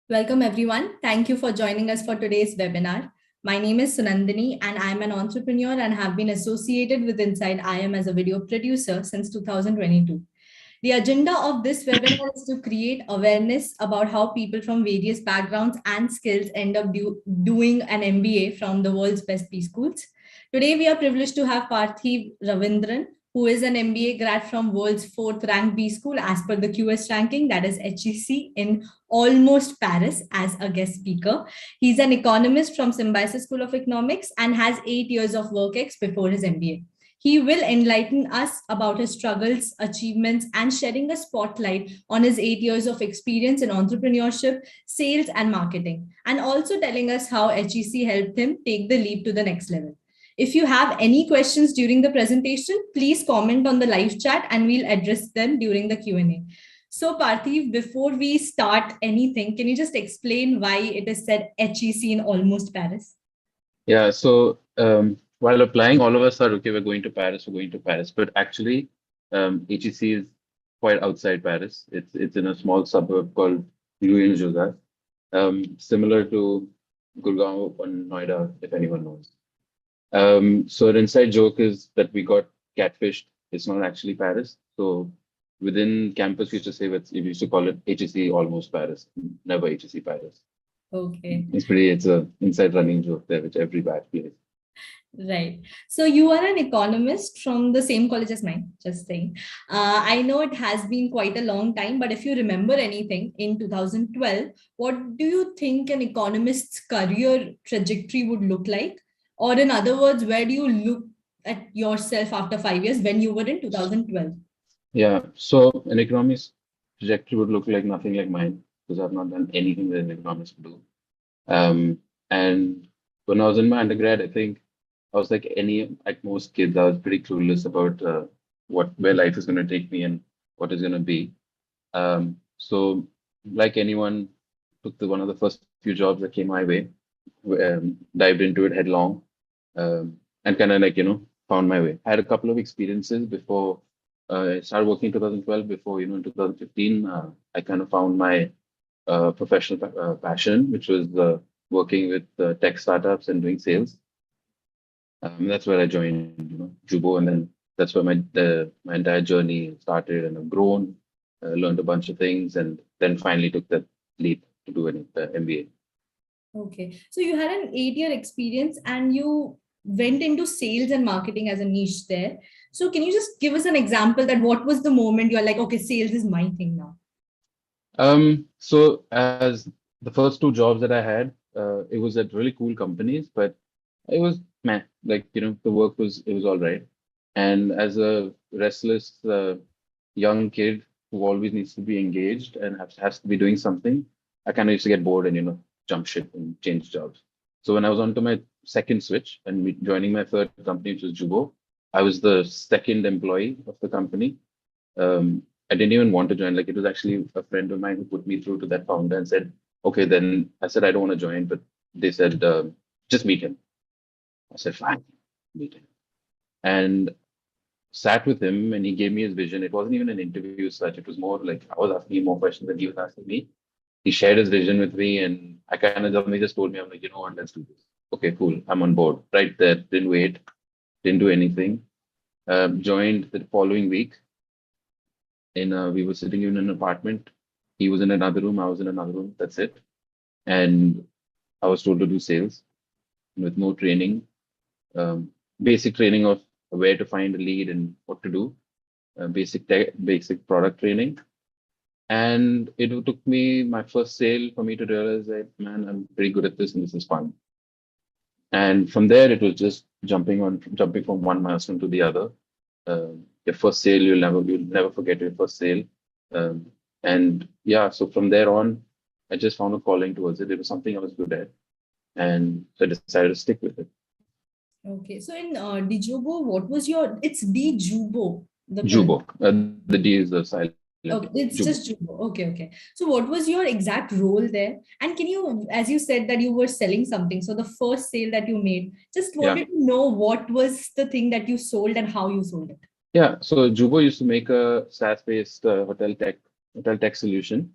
Welcome, everyone. Thank you for joining us for today's webinar. My name is Sunandini, and I'm an entrepreneur and have been associated with Inside IM as a video producer since 2022. The agenda of this webinar is to create awareness about how people from various backgrounds and skills end up doing an MBA from the world's best B schools. Today, we are privileged to have Parthiv Ravindran, who is an MBA grad from world's fourth ranked B school as per the QS ranking, that is HEC in almost Paris, as a guest speaker. He's an economist from Symbiosis School of Economics and has 8 years of work ex before his MBA. He will enlighten us about his struggles, achievements, and shedding a spotlight on his 8 years of experience in entrepreneurship, sales, and marketing, and also telling us how HEC helped him take the leap to the next level. If you have any questions during the presentation, please comment on the live chat and we'll address them during the Q&A. So Parthiv, before we start anything, can you just explain why it is said HEC in almost Paris? Yeah, so while applying, all of us are okay, we're going to Paris, but actually HEC is quite outside Paris. It's in a small suburb called Louis-en-Joseph, similar to Gurgaon and Noida, if anyone knows. So an inside joke is that we got catfished. It's not actually Paris. So within campus, we used to call it HEC almost Paris, never HEC Paris. Okay. It's a inside running joke there, which every batch plays. Right. So you are an economist from the same college as mine, just saying. I know it has been quite a long time, but if you remember anything in 2012, what do you think an economist's career trajectory would look like? Or in other words, where do you look at yourself after 5 years when you were in 2012? Yeah, so an economist trajectory would look like nothing like mine because I've not done anything that an economist would do. And when I was in my undergrad, I think I was like most kids, I was pretty clueless about where life is going to take me and what is going to be. So like anyone, took one of the first few jobs that came my way, dived into it headlong, and kind of found my way. I had a couple of experiences before I started working in 2012. Before in 2015, I kind of found my professional passion, which was working with tech startups and doing sales. That's where I joined, Jubo, and then that's where my entire journey started, and I've grown, learned a bunch of things, and then finally took that leap to do an MBA. Okay. So you had an 8 year experience and you went into sales and marketing as a niche there. So can you just give us an example that what was the moment you're like, okay, sales is my thing now? So as the first two jobs that I had, it was at really cool companies, but it was meh. The work was all right. And as a restless young kid who always needs to be engaged and has to be doing something, I kind of used to get bored and jump ship and change jobs. So when I was on to my second switch and joining my third company, which was Jubo, I was the second employee of the company. I didn't even want to join. Like, it was actually a friend of mine who put me through to that founder and said, okay, then I said, I don't want to join, but they said, just meet him. I said, fine, meet him. And sat with him and he gave me his vision. It wasn't even an interview as such. It was more like I was asking him more questions than he was asking me. He shared his vision with me and I kind of just told me, I'm like, you know what, let's do this. Okay, cool. I'm on board. Right there. Didn't wait. Didn't do anything. Joined the following week. We were sitting in an apartment. He was in another room. I was in another room. That's it. And I was told to do sales with no training, basic training of where to find a lead and what to do, basic product training. And it took me my first sale for me to realize that, man, I'm pretty good at this and this is fun. And from there, it was just jumping from one milestone to the other. Your first sale, you'll never forget your first sale. And yeah, so from there on, I just found a calling towards it. It was something I was good at. And so I decided to stick with it. Okay. So in Dijubo, what was it's Dijubo. Jubo. The D is the silent. Okay, it's just Jubo. Okay. So what was your exact role there? And can you, as you said that you were selling something, so the first sale that you made, just wanted to know what was the thing that you sold and how you sold it. Yeah, so Jubo used to make a SaaS-based hotel tech solution.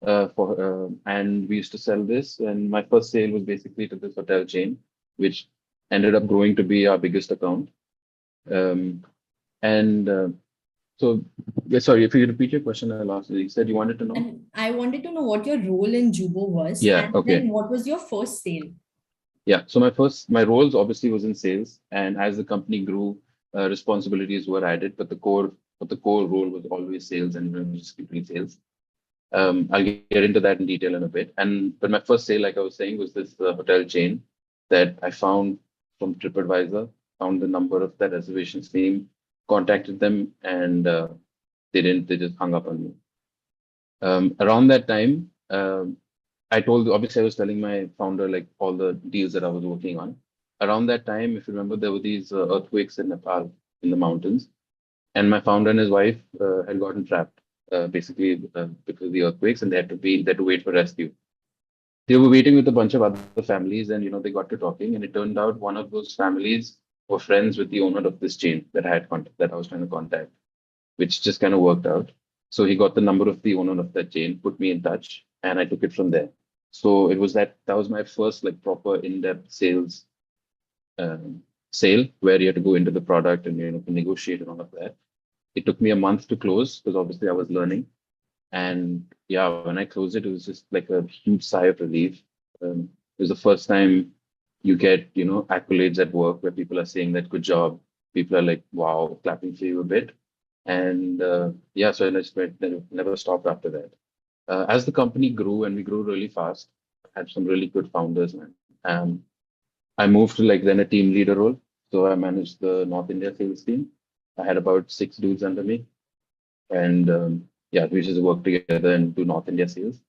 and we used to sell this. And my first sale was basically to this hotel chain, which ended up growing to be our biggest account. Um, and so, yeah, sorry, if you repeat your question, I lost it. You said you wanted to know? And I wanted to know what your role in Jubo was, Yeah, and then okay. what was your first sale? Yeah. So my roles obviously was in sales, and as the company grew, responsibilities were added, but the core role was always sales and just keeping sales. I'll get into that in detail in a bit. But my first sale, like I was saying, was this hotel chain that I found from TripAdvisor, found the number of that reservations team, contacted them, and they just hung up on me. Around that time, obviously I was telling my founder like all the deals that I was working on. Around that time, if you remember, there were these earthquakes in Nepal in the mountains, and my founder and his wife had gotten trapped, basically because of the earthquakes, and they had to wait for rescue. They were waiting with a bunch of other families, and they got to talking, and it turned out one of those families were friends with the owner of this chain that I was trying to contact, which just kind of worked out. So he got the number of the owner of that chain, put me in touch, and I took it from there. So that was my first like proper in-depth sales sale where you had to go into the product and negotiate and all of that. It took me a month to close because obviously I was learning. And yeah, when I closed it, it was just like a huge sigh of relief. It was the first time you get, accolades at work where people are saying that good job. People are like, wow, clapping for you a bit. And yeah, so I just never stopped after that. As the company grew and we grew really fast, I had some really good founders, man. I moved to like then a team leader role. So I managed the North India sales team. I had about 6 dudes under me. And yeah, we just work together and do North India sales.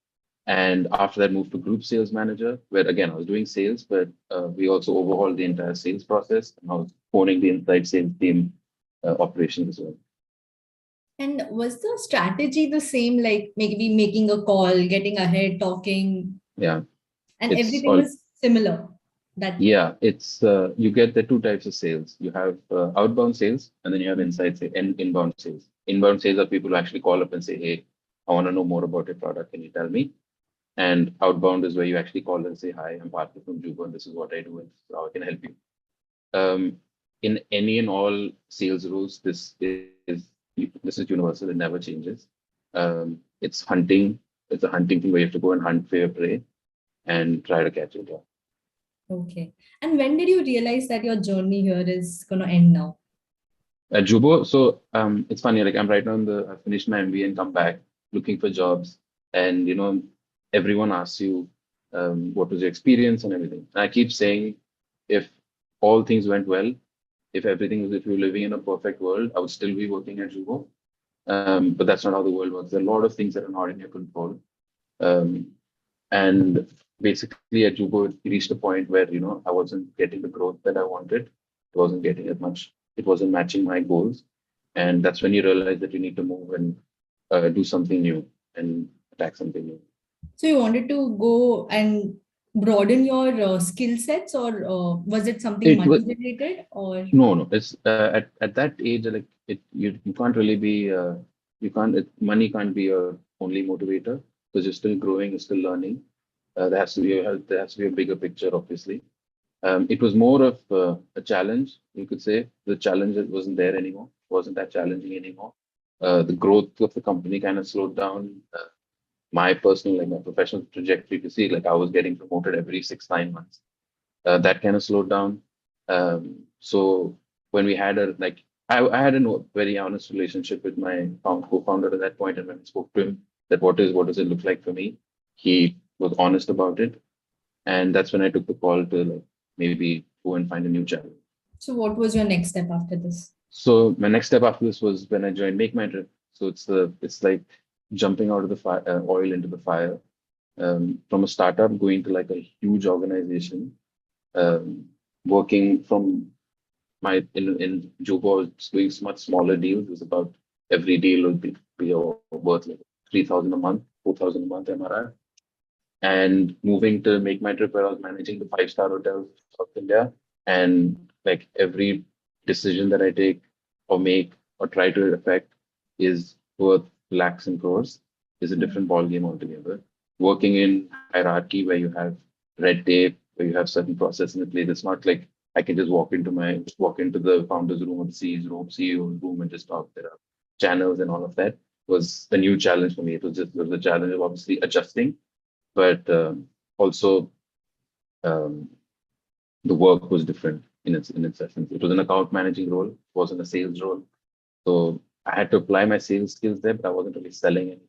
And after that, moved to group sales manager, where again, I was doing sales, but we also overhauled the entire sales process. And I was owning the inside sales team operations as well. And was the strategy the same, like maybe making a call, getting ahead, talking, Yeah, and it's everything all. was similar? That Yeah, it's you get the two types of sales. You have outbound sales, and then you have inbound sales. Inbound sales are people who actually call up and say, "Hey, I want to know more about your product. Can you tell me?" And outbound is where you actually call and say, "Hi, I'm Parthiv from Juba, and this is what I do, and this is how I can help you." Um, in any and all sales rules, this is universal. It never changes. It's hunting. It's a hunting thing where you have to go and hunt for your prey and try to catch it. okay. And when did you realize that your journey here is gonna end now? At Jubo, so it's funny. Like I'm right now I finished my MBA and come back looking for jobs, and everyone asks you what was your experience and everything. And I keep saying, if all things went well, if you were living in a perfect world, I would still be working at Jubo. But that's not how the world works. There are a lot of things that are not in your control. Um, and basically at Jubo, it reached a point where, I wasn't getting the growth that I wanted. I wasn't getting as much. It wasn't matching my goals. And that's when you realize that you need to move and do something new and attack something new. So you wanted to go and broaden your skill sets, or was it something It money was related, or? no. It's at that age, like you can't really be money can't be your only motivator because you're still growing, you're still learning. There has to be a bigger picture, obviously. It was more of a challenge, you could say. The challenge that wasn't there anymore, wasn't that challenging anymore. The growth of the company kind of slowed down. My personal, like my professional trajectory to see, like I was getting promoted every 6, 9 months. That kind of slowed down. So when we had I had a very honest relationship with my co-founder at that point, and when I spoke to him, that what does it look like for me, he was honest about it, and that's when I took the call to like maybe go and find a new challenge. So what was your next step after this? So my next step after this was when I joined MakeMyTrip. So it's like jumping out of the fire, oil into the fire, from a startup going to like a huge organization, um, working from in Juba, I was doing much smaller deals. It was about every deal would be worth like 3,000 a month, 4,000 a month MRR. And moving to MakeMyTrip, where I was managing the 5-star hotels in South India, and like every decision that I take or make or try to affect is worth lakhs and crores, is a different ball game altogether. working in hierarchy where you have red tape, where you have certain processes in place. It's not like I can just walk into the founder's room or the CEO's room and just talk. There are channels and all of that was a new challenge for me. It was a challenge of obviously adjusting, but also um, the work was different in its essence. It was an account managing role, it wasn't a sales role. So I had to apply my sales skills there, but I wasn't really selling any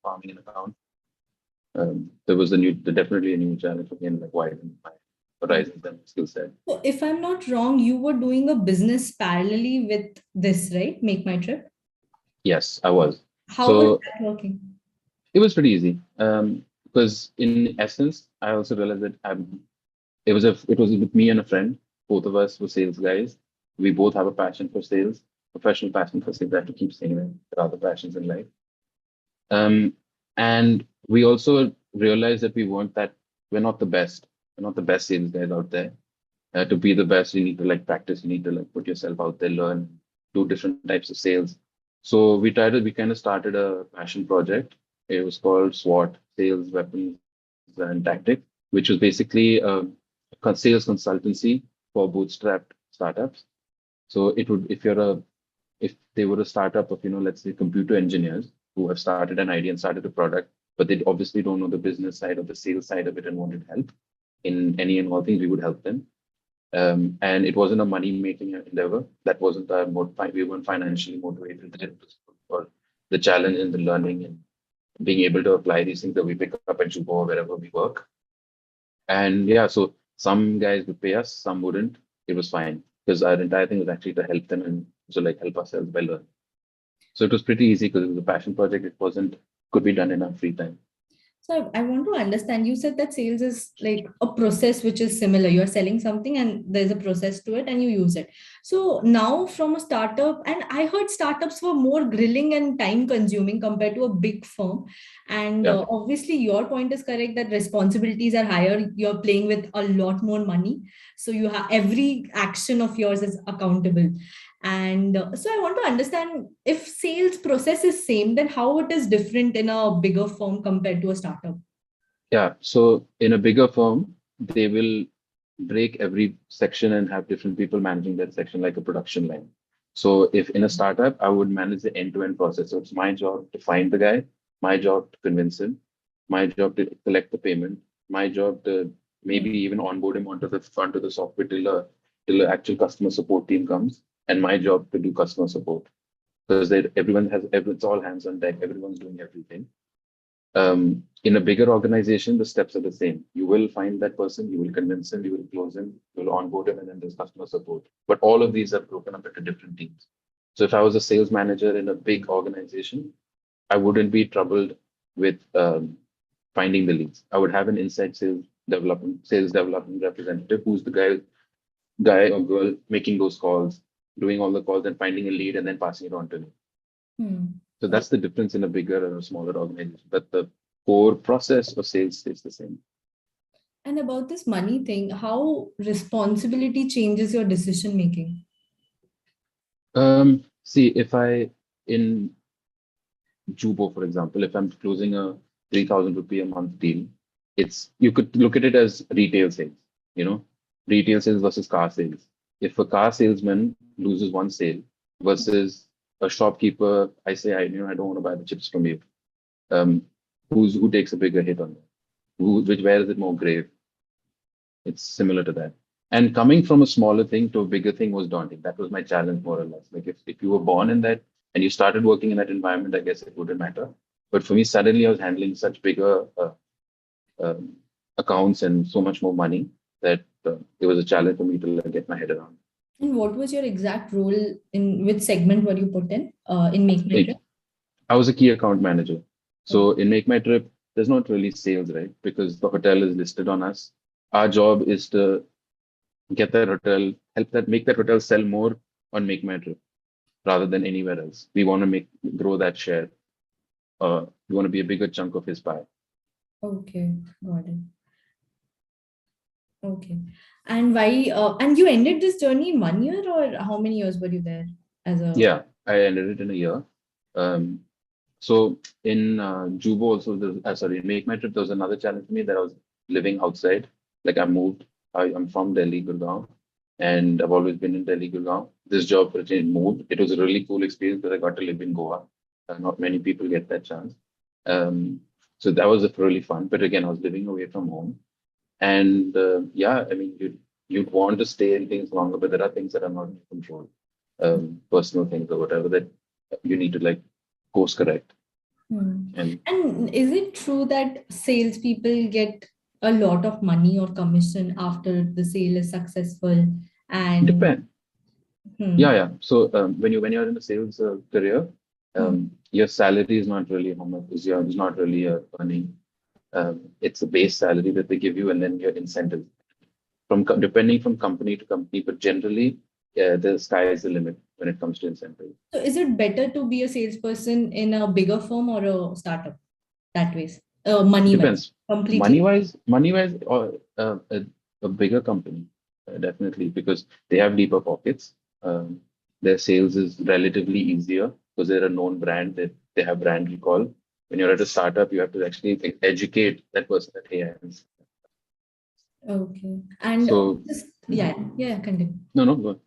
farming an account. There was definitely a new challenge for me and like widen my horizons and skill set. So if I'm not wrong, you were doing a business parallelly with this, right? Make My Trip. Yes, I was. How was So that working? it was pretty easy. Because in essence, I also realized that it was with me and a friend. Both of us were sales guys. We both have a passion for sales, professional passion for sales. I have to keep saying that there are other passions in life. Um, and we also realized that we're not the best. We're not the best sales guys out there. To be the best, you need to like practice. You need to like put yourself out there, learn, do different types of sales. So we kind of started a passion project. It was called SWAT, Sales, Weapons, and Tactics, which was basically a sales consultancy for bootstrapped startups. So it would, if they were a startup of, let's say computer engineers who have started an idea and started a product, but they obviously don't know the business side or the sales side of it and wanted help in any and all things, we would help them. And it wasn't a money-making endeavor. That wasn't our we weren't financially motivated. It was for the challenge and the learning and being able to apply these things that we pick up at Jubo or wherever we work. And yeah, so some guys would pay us, some wouldn't. It was fine because our entire thing was actually to help them and so like help ourselves by learning. So it was pretty easy because it was a passion project. It wasn't could be done in our free time. So I want to understand, you said that sales is like a process which is similar. You're selling something and there's a process to it and you use it. So now from a startup, and I heard startups were more grilling and time consuming compared to a big firm. And Yeah. obviously your point is correct that responsibilities are higher. You're playing with a lot more money. So you have every action of yours is accountable. And so I want to understand, if sales process is same, then how it is different in a bigger firm compared to a startup. Yeah. So in a bigger firm, they will break every section and have different people managing that section like a production line. So if in a startup, I would manage the end-to-end process. So it's my job to find the guy, my job to convince him, my job to collect the payment, my job to maybe even onboard him onto the software till the actual customer support team comes, and my job to do customer support because it's all hands on deck. Everyone's doing everything. In a bigger organization, the steps are the same. You will find that person, you will convince him, you will close him, you will onboard him, and then there's customer support. But all of these are broken up into different teams. So if I was a sales manager in a big organization, I wouldn't be troubled with finding the leads. I would have an inside sales development representative who's the guy or girl making those calls, doing all the calls and finding a lead and then passing it on to me. Hmm. So that's the difference in a bigger and a smaller organization. But the core process of sales stays the same. And about this money thing, how responsibility changes your decision making? See, if I in Jubo, for example, if I'm closing a 3,000 rupee a month deal, you could look at it as retail sales, you know, retail sales versus car sales. If a car salesman loses one sale versus a shopkeeper, I say, I don't want to buy the chips from you. Um, who takes a bigger hit on that? Where is it more grave? It's similar to that. And coming from a smaller thing to a bigger thing was daunting. That was my challenge, more or less. Like if you were born in that and you started working in that environment, I guess it wouldn't matter. But for me, suddenly I was handling such bigger um, accounts and so much more money that it was a challenge for me to like, get my head around. And what was your exact role, in which segment were you put in Make My Trip? Like, I was a key account manager. So in Make My Trip, there's not really sales, right? Because the hotel is listed on us. Our job is to get that hotel, make that hotel sell more on Make My Trip rather than anywhere else. We want to grow that share. We want to be a bigger chunk of his pie. Okay, got it. Okay. And why, and you ended this journey in 1 year, or how many years were you there as a, Yeah, I ended it in a year. Um, So in Jubo also, sorry, in Make My Trip, there was another challenge for me that I was living outside. Like I moved, I'm from Delhi, Gurgaon, and I've always been in Delhi, Gurgaon. This job for a change moved. It was a really cool experience because I got to live in Goa. Not many people get that chance. So that was really fun. But again, I was living away from home. And yeah, I mean, you'd want to stay in things longer, but there are things that are not in your control, personal things or whatever that you need to like course correct. Hmm. And And is it true that salespeople get a lot of money or commission after the sale is successful? And depend. Yeah, hmm, yeah. So when you're in a sales career, hmm. your salary is not really how much is not really earning. It's a base salary that they give you, and then your incentive depending from company to company. But generally, the sky is the limit when it comes to incentive. So is it better to be a salesperson in a bigger firm or a startup that ways? Money wise, Depends. completely. Money wise, or a bigger company, definitely, because they have deeper pockets. Their sales is relatively easier because they're a known brand. They have brand recall. When you're at a startup, you have to actually educate that person that hey, Okay. And so just yeah, yeah, continue. no, no, go.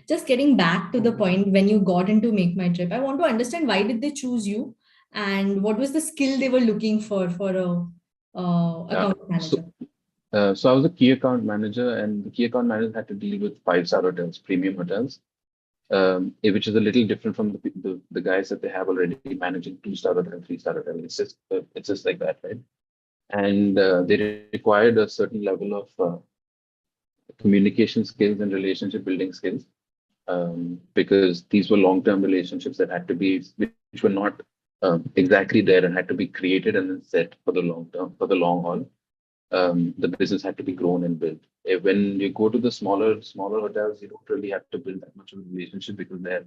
Just getting back to the point when you got into Make My Trip, I want to understand why did they choose you and what was the skill they were looking for a Yeah. account manager? So I was a key account manager, and the key account manager had to deal with five-star hotels, premium hotels, which is a little different from the guys that they have already managing two-star hotel, three-star hotel. It's just like that, right? And they required a certain level of communication skills and relationship building skills, because these were long-term relationships that had to be, which were not exactly there and had to be created and then set for the long term, for the long haul. The business had to be grown and built. When you go to the smaller hotels, you don't really have to build that much of a relationship because they're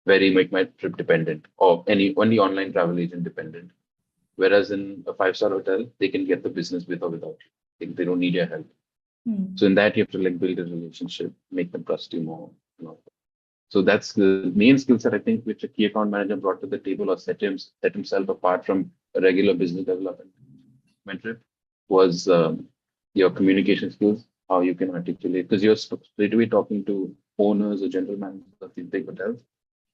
very MakeMyTrip dependent or any only online travel agent dependent. Whereas in a five-star hotel, they can get the business with or without you. They don't need your help. So Hmm. in that, you have to like build a relationship, make them trust you more. You know. So that's the main skill set I think which a key account manager brought to the table or set himself apart from a regular business development mentor was your communication skills, how you can articulate, because you're straight away talking to owners or general managers of these big hotels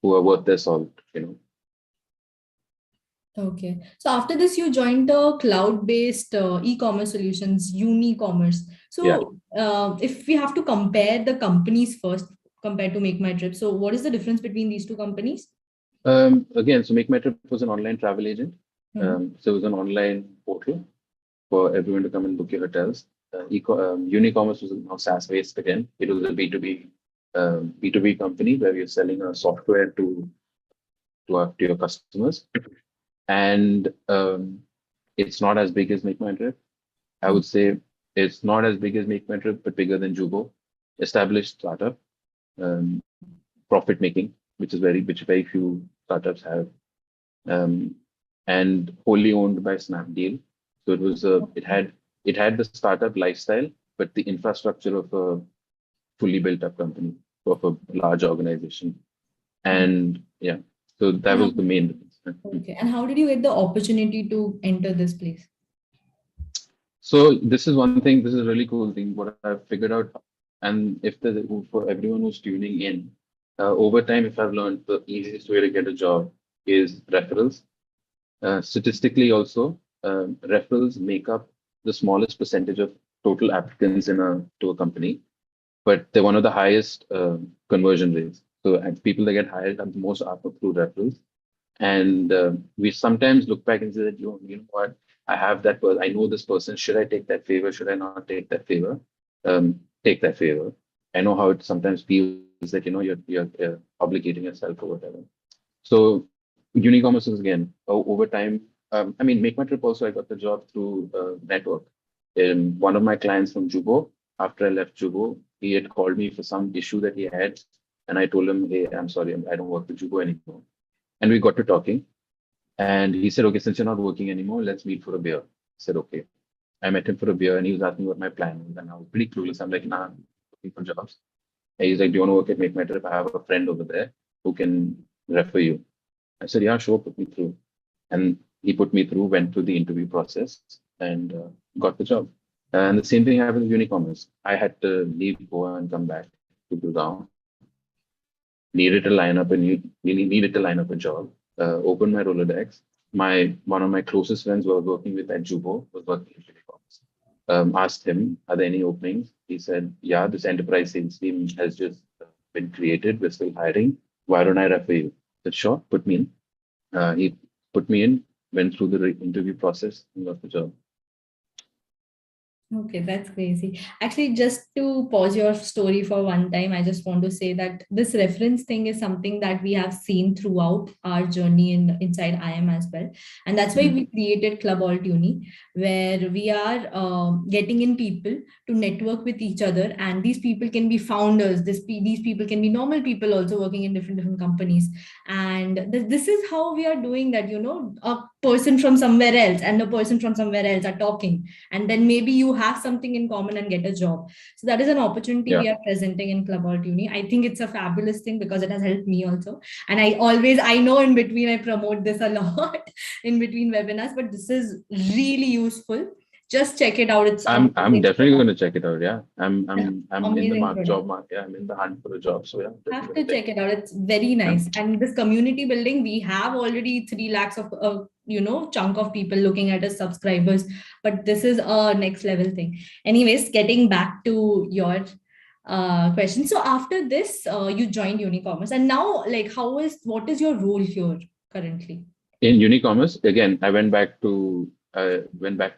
who are worth their salt, you know. Okay. So after this, you joined the cloud-based e-commerce solutions, Unicommerce. Yeah. So if we have to compare the companies first compared to Make My Trip, so what is the difference between these two companies? Again, so MakeMyTrip was an online travel agent. Hmm. So it was an online portal for everyone to come and book your hotels. Unicommerce was now SaaS based again. It was a B2B company where we are selling a software to your customers. And it's not as big as MakeMyTrip. I Hmm. would say it's not as big as MakeMyTrip, but bigger than Jubo. Established startup, um, profit making, which very few startups have, um, and wholly owned by Snapdeal. So it had the startup lifestyle, but the infrastructure of a fully built up company of a large organization. And yeah, so that And how, was the main difference. okay. And how did you get the opportunity to enter this place? So this is one thing. This is a really cool thing. What I've figured out, and if for everyone who's tuning in, over time, if I've learned the easiest way to get a job is referrals. Statistically, also, referrals make up the smallest percentage of total applicants to a company, but they're one of the highest conversion rates. So, and people that get hired are the most are through referrals. And we sometimes look back and say that you know what, I have that person, I know this person. Should I take that favor? Should I not take that favor? Take that favor. I know how it sometimes feels that you're obligating yourself or whatever. So Unicommerce is again over time. I mean, Make My Trip also I got the job through network. One of my clients from Jubo, after I left Jubo, he had called me for some issue that he had, and I told him, "Hey, I'm sorry, I don't work with Jubo anymore." And we got to talking, and he said, "Okay, since you're not working anymore, let's meet for a beer." I said, "Okay." I met him for a beer, and he was asking what my plan was, and I was pretty clueless. I'm like, "Nah, I'm looking for jobs." And he's like, "Do you want to work at Make My Trip? I have a friend over there who can refer you." I said, "Yeah, sure, put me through." And he put me through, went through the interview process, and got the job. And the same thing happened with Unicommerce. I had to leave Goa and come back to Gurgaon. Needed to line up a job. Opened my Rolodex. One of my closest friends was working with at Jubo, was working in Unicommerce. Asked him, are there any openings? He said, yeah, this enterprise sales team has just been created. We're still hiring. Why don't I refer you? I said, sure, put me in. He put me in, went through the interview process, and got the job. Okay, that's crazy. Actually, just to pause your story for one time, I just want to say that this reference thing is something that we have seen throughout our journey inside IM as well. And that's why we created Klub AltUni, where we are getting in people to network with each other. And these people can be founders, these people can be normal people also working in different companies. And this is how we are doing that, a person from somewhere else and a person from somewhere else are talking, and then maybe you have something in common and get a job. So that is an opportunity we are presenting in Klub AltUni. I think it's a fabulous thing because it has helped me also. And I know in between I promote this a lot in between webinars, but this is really useful. Just check it out. It's I'm amazing definitely product. going to check it out. Yeah, I'm in Amazing the job product. market. Yeah, I'm in the hunt for a job. So yeah, Have definitely to gonna check check it out. It's very it. nice. And this community building, we have already 3 lakhs of chunk of people looking at us, subscribers, but this is a next level thing. Anyways, getting back to your question. So after this, you joined Unicommerce, and now, like, what is your role here currently? In Unicommerce, again, I went back to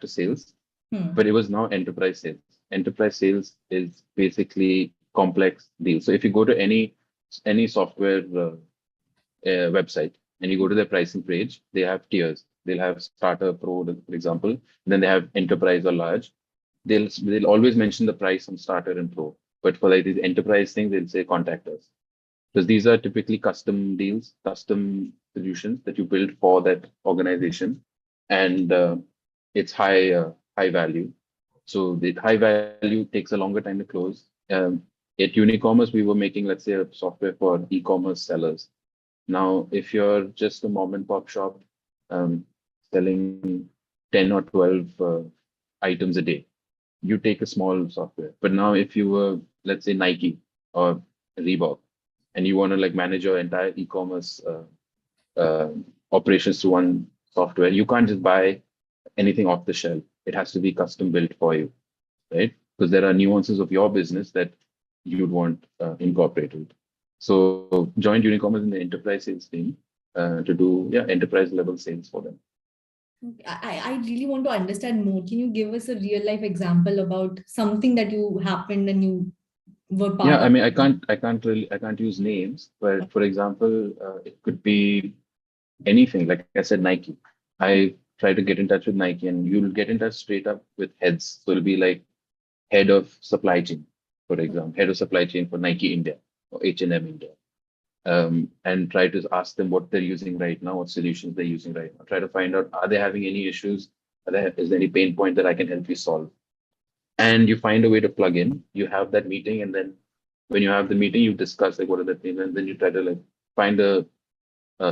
sales, but it was now enterprise sales. Enterprise sales is basically complex deals. So if you go to any software website and you go to their pricing page, they have tiers. They'll have starter, pro, for example, and then they have enterprise or large. They'll always mention the price on starter and pro, but for like these enterprise things, they'll say contact us, because these are typically custom deals, custom solutions that you build for that organization, and it's high value. So the high value takes a longer time to close. At Unicommerce, we were making, let's say, a software for e-commerce sellers. Now, if you're just a mom and pop shop um, selling 10 or 12 items a day, you take a small software. But now, if you were, let's say, Nike or Reebok, and you want to like manage your entire e-commerce operations through one software, you can't just buy anything off the shelf. It has to be custom built for you, right? Because there are nuances of your business that you'd want incorporated. So joined Unicommerce in the enterprise sales team to do enterprise level sales for them. I really want to understand more. Can you give us a real life example about something that you happened and you were part Yeah, of? I mean, I can't use names, but for example, it could be anything. Like I said, Nike. I try to get in touch with Nike, and you'll get in touch straight up with heads. So it'll be like head of supply chain, for example, head of supply chain for Nike India or H&M India, and try to ask them what they're using right now, what solutions they're using right now. Try to find out, are they having any issues? Is there any pain point that I can help you solve? And you find a way to plug in. You have that meeting, and then when you have the meeting, you discuss like what are the things, and then you try to like find a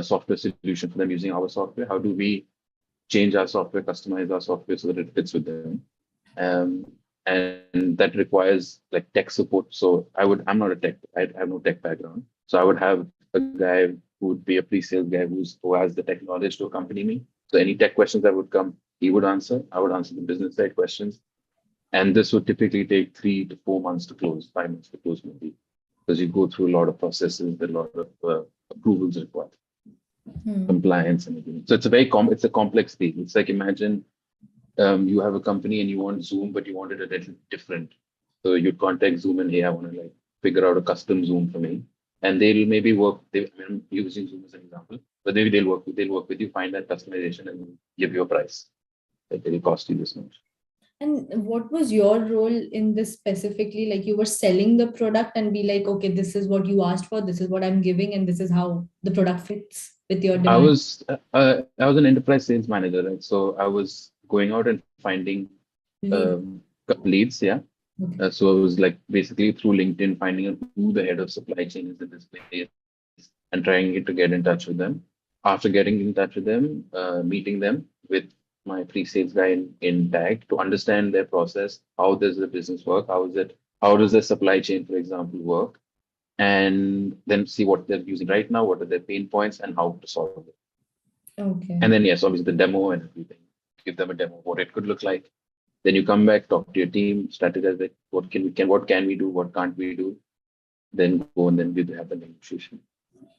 software solution for them using our software. How do we change our software, customize our software so that it fits with them? And that requires like tech support. So I'm not a tech, I have no tech background. So I would have a guy who would be a pre-sales guy who has the tech knowledge to accompany me. So any tech questions that would come, he would answer. I would answer the business side questions. And this would typically take 3 to 4 months to close, 5 months to close maybe, because you go through a lot of processes, a lot of approvals required, compliance and everything. So it's a complex thing. It's like imagine you have a company and you want Zoom, but you want it a little different. So you contact Zoom and hey, I want to like figure out a custom Zoom for me, and they'll maybe I'm using Zoom as an example, but maybe they'll work with you, find that customization, and give you a price that will cost you this much. And what was your role in this specifically? Like you were selling the product and be like, okay, this is what you asked for, this is what I'm giving, and this is how the product fits with your demand. I was an enterprise sales manager, right? So I was going out and finding Lead. leads, yeah. Okay. So I was like basically through LinkedIn finding out who the head of supply chain is in this place and trying to get in touch with them. after getting in touch with them, meeting them with my pre-sales guy in tag to understand their process, how does the business work, how does the supply chain, for example, work, and then see what they're using right now, what are their pain points, and how to solve it. Okay. And then yes, obviously the demo and everything. Give them a demo, what it could look like. Then you come back, talk to your team, strategize like what can we do, what can't we do, then go and then we have the negotiation.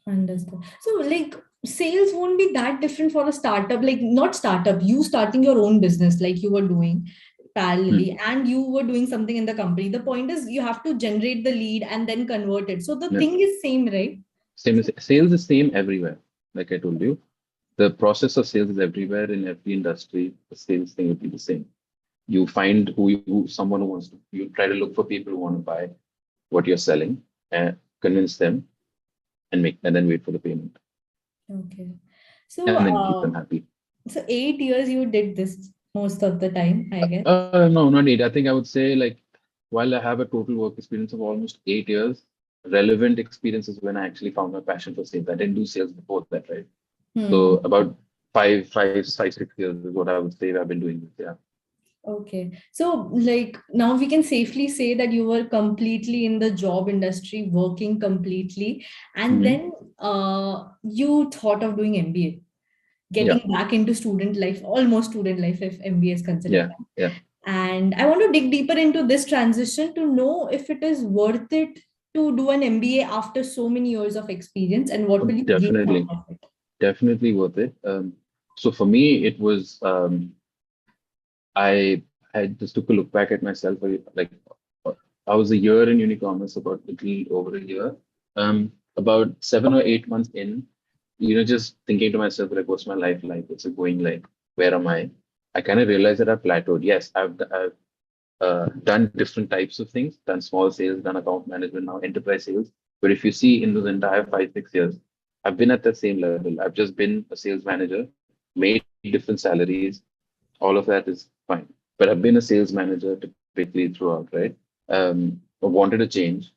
Understood. So, like, sales won't be that different for a startup, like, not startup, you starting your own business, like you were doing parallelly, and you were doing something in the company. The point is, you have to generate the lead and then convert it. So, the Yeah. thing is same, right? Same as sales is same everywhere. Like I told you, the process of sales is everywhere in every industry. The sales thing would be the same. You find someone who wants to, you try to look for people who want to buy what you're selling and convince them and then wait for the payment Okay. So, and then keep them happy. so 8 years you did this most of the time, I guess. No, not eight. I think I would say like while I have a total work experience of almost 8 years, relevant experience is when I actually found my passion for sales. I didn't do sales before that, right? So Hmm. about 6 years is what I would say I've been doing this. Yeah. Okay. So, like, now we can safely say that you were completely in the job industry, working completely, and Hmm. then you thought of doing MBA, Yeah. getting back into student life, almost student life, if MBA is considered Yeah. that. Yeah. And I want to dig deeper into this transition to know if it is worth it to do an MBA after so many years of experience, and what will you gain Definitely. out of it? Definitely worth it. So for me, it was I just took a look back at myself. Like I was a year in Unicommerce, about a little over a year. About 7 or 8 months in, just thinking to myself, like, what's my life like? What's it going like? Where am I? I kind of realized that I've plateaued. Yes, I've done different types of things, done small sales, done account management, now enterprise sales. But if you see in those entire 5, 6 years, I've been at the same level. I've just been a sales manager, made different salaries, all of that is fine. But I've been a sales manager typically throughout, right? I wanted a change.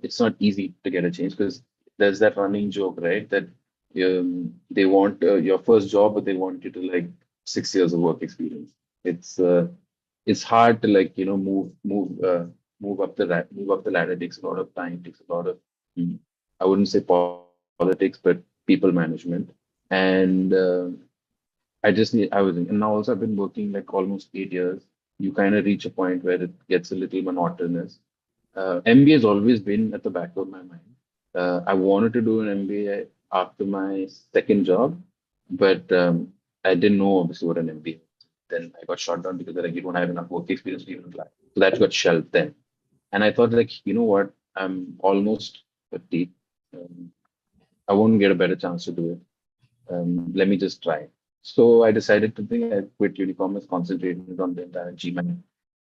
It's not easy to get a change because there's that running joke, right? That they want your first job, but they want you to like 6 years of work experience. It's uh, it's hard to like move up the ladder. It takes a lot of time. Takes a lot of mm, I wouldn't say politics, but people management. And I was, and now also I've been working like almost 8 years. You kind of reach a point where it gets a little monotonous. MBA has always been at the back of my mind. I wanted to do an MBA after my second job, but I didn't know obviously what an MBA was. Then I got shot down because like you don't have enough work experience to even apply. So that got shelved then. And I thought like, you know what? I'm almost 50. Um, I won't get a better chance to do it. Let me just try. So I decided to think I quit Unicommerce, concentrated on the entire GMAT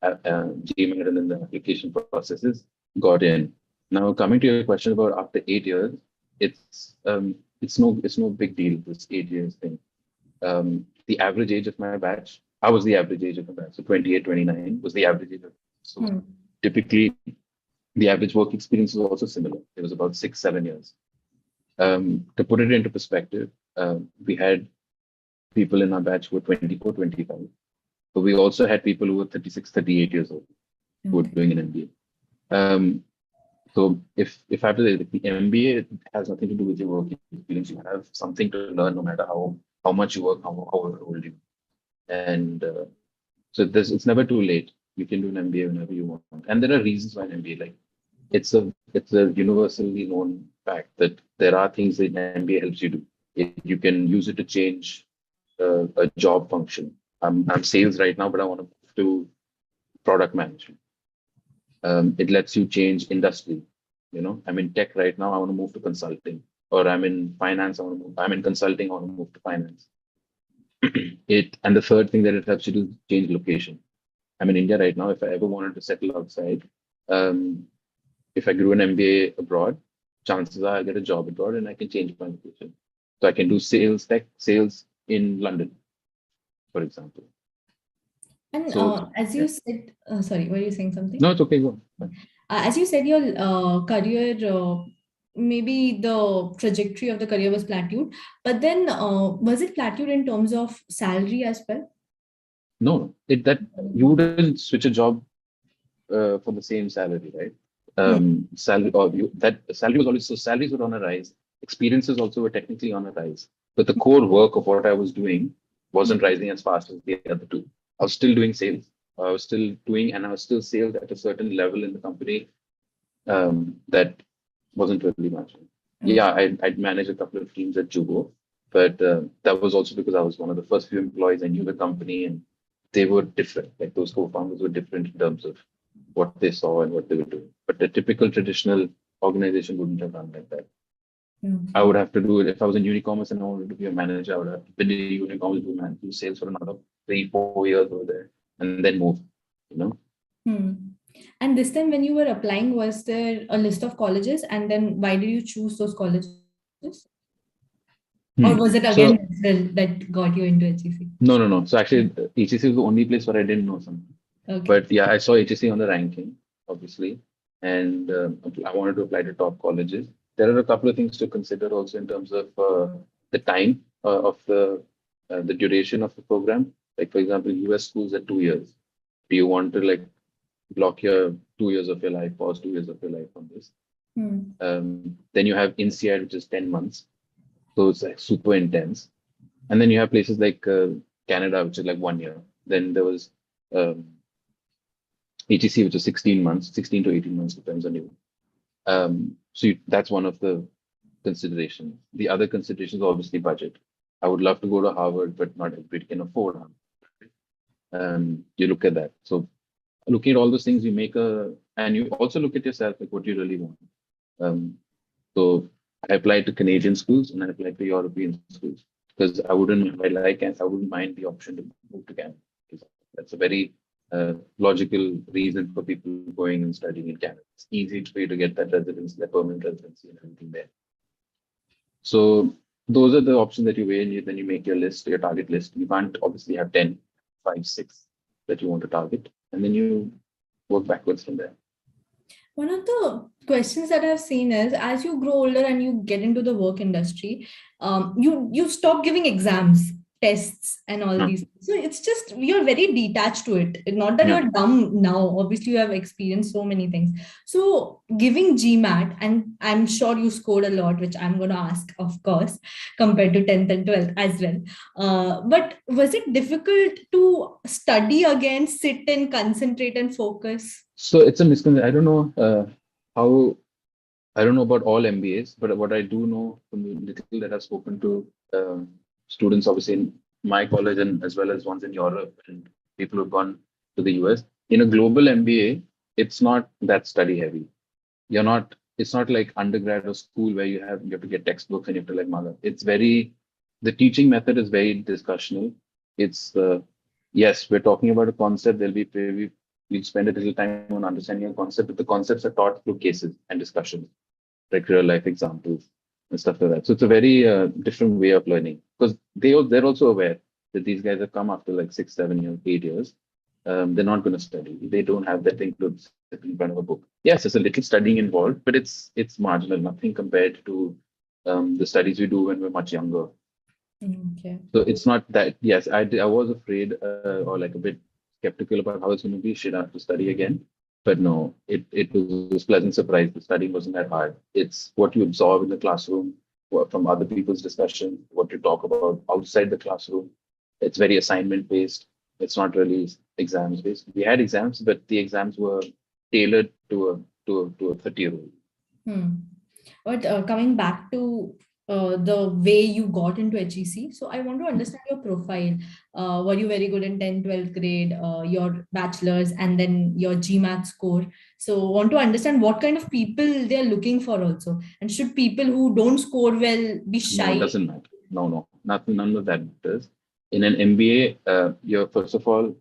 and then the application processes, got in. Now coming to your question about after 8 years, it's no big deal, this 8 years thing. The average age of my batch, I was the average age of my batch. So 28, 29 was the average age of, so Hmm. typically the average work experience was also similar. It was about 6, 7 years. To put it into perspective, we had people in our batch who were 24, 25. But we also had people who were 36, 38 years old who were Okay. doing an MBA. So if I have to say that the MBA has nothing to do with your work experience, you have something to learn no matter how much you work, how old you. And so it's never too late. You can do an MBA whenever you want. And there are reasons why an MBA, like it's a universally known fact that there are things that an MBA helps you do. You can use it to change a job function. I'm sales right now, but I want to move to product management. It lets you change industry. I'm in tech right now. I want to move to consulting, or I'm in finance. I'm in consulting. I want to move to finance. And the third thing that it helps you do is change location. I'm in India right now. If I ever wanted to settle outside, um, if I grew an MBA abroad, chances are I get a job abroad and I can change my location. So I can do sales in London, for example. And So as yeah. you said, sorry, were you saying something? No, it's okay. Go on. As you said, your career maybe the trajectory of the career was plateaued, but then was it plateaued in terms of salary as well? No, it that you wouldn't switch a job for the same salary, right? Hmm. Salary or you that salary was always so salaries were on a rise. Experiences also were technically on a rise, but the core work of what I was doing wasn't Hmm. rising as fast as the other two. I was still doing sales. I was still doing, and I was still sales at a certain level in the company that wasn't really much. Yeah, Okay. I'd managed a couple of teams at Jugo, but that was also because I was one of the first few employees. I knew the company, and they were different. Like those co-founders were different in terms of what they saw and what they were doing. But the typical traditional organization wouldn't have done like that. I Okay. would have to do it if I was in Unicommerce and I wanted to be a manager. I would have been in Unicommerce, do sales for another 3, 4 years over there, and then move. You know. Hmm. And this time when you were applying, was there a list of colleges? And then why did you choose those colleges? Or was it again So referral that got you into HEC? no, no, no. So actually, HEC was the only place where I didn't know something. Okay. But yeah, I saw HEC on the ranking, obviously, and I wanted to apply to top colleges. There are a couple of things to consider also in terms of the time of the duration of the program. Like for example, US schools are 2 years. Do you want to like block your 2 years of your life, pause 2 years of your life on this? Hmm. Then you have INSEAD, which is 10 months, so it's like super intense. And then you have places like Canada, which is like 1 year. Then there was um, HEC, which is 16 months, 16 to 18 months, depends on you. That's one of the considerations. The other consideration is obviously budget. I would love to go to Harvard, but not everybody can afford Harvard. You look at that. So looking at all those things, and you also look at yourself, like what you really want. Um, so I applied to Canadian schools and I applied to European schools because I wouldn't mind the option to move to Canada. Because that's a very logical reason for people going and studying in Canada. It's easy for you to get that residency, that permanent residency and everything there. So those are the options that you weigh and then you make your list, your target list. You can't obviously have 10, 5, 6 that you want to target. And then you work backwards from there. One of the questions that I've seen is as you grow older and you get into the work industry, you stop giving exams, tests, and all Yeah. these. So it's just you're very detached to it. Not that Yeah. you're dumb now. Obviously, you have experienced so many things. So giving GMAT, and I'm sure you scored a lot, which I'm going to ask, of course, compared to 10th and 12th as well. But was it difficult to study again, sit and concentrate and focus? So it's a misconception. How I don't know about all MBAs, but what I do know from the little that I've spoken to students, obviously in my college and as well as ones in Europe and people who've gone to the US. In a global MBA, it's not that study heavy. It's not like undergrad or school where you have to get textbooks and you have to like mother. The teaching method is very discussional. It's yes, we're talking about a concept. We'll spend a little time on understanding a concept, but the concepts are taught through cases and discussions, like real life examples and stuff like that. So it's a very different way of learning because they're also aware that these guys have come after like 6, 7 years, 8 years. They're not going to study. They don't have that thing to sit in front of a book. Yes, there's a little studying involved, but it's marginal, nothing compared to the studies we do when we're much younger. Okay. So it's not that. Yes, I was afraid or like a bit skeptical about how it's going to be. Should I have to study again? But no, it was a pleasant surprise. The studying wasn't that hard. It's what you absorb in the classroom, from other people's discussion, what you talk about outside the classroom. It's very assignment based. It's not really exams based. We had exams, but the exams were tailored to a 30-year-old. Hmm. But coming back to the way you got into HEC, so I want to understand your profile. Were you very good in 10th, 12th grade, your bachelor's, and then your GMAT score? So want to understand what kind of people they're looking for also. And should people who don't score well be No, it shy? doesn't matter. No, nothing, none of that matters. In an MBA, you're first of all,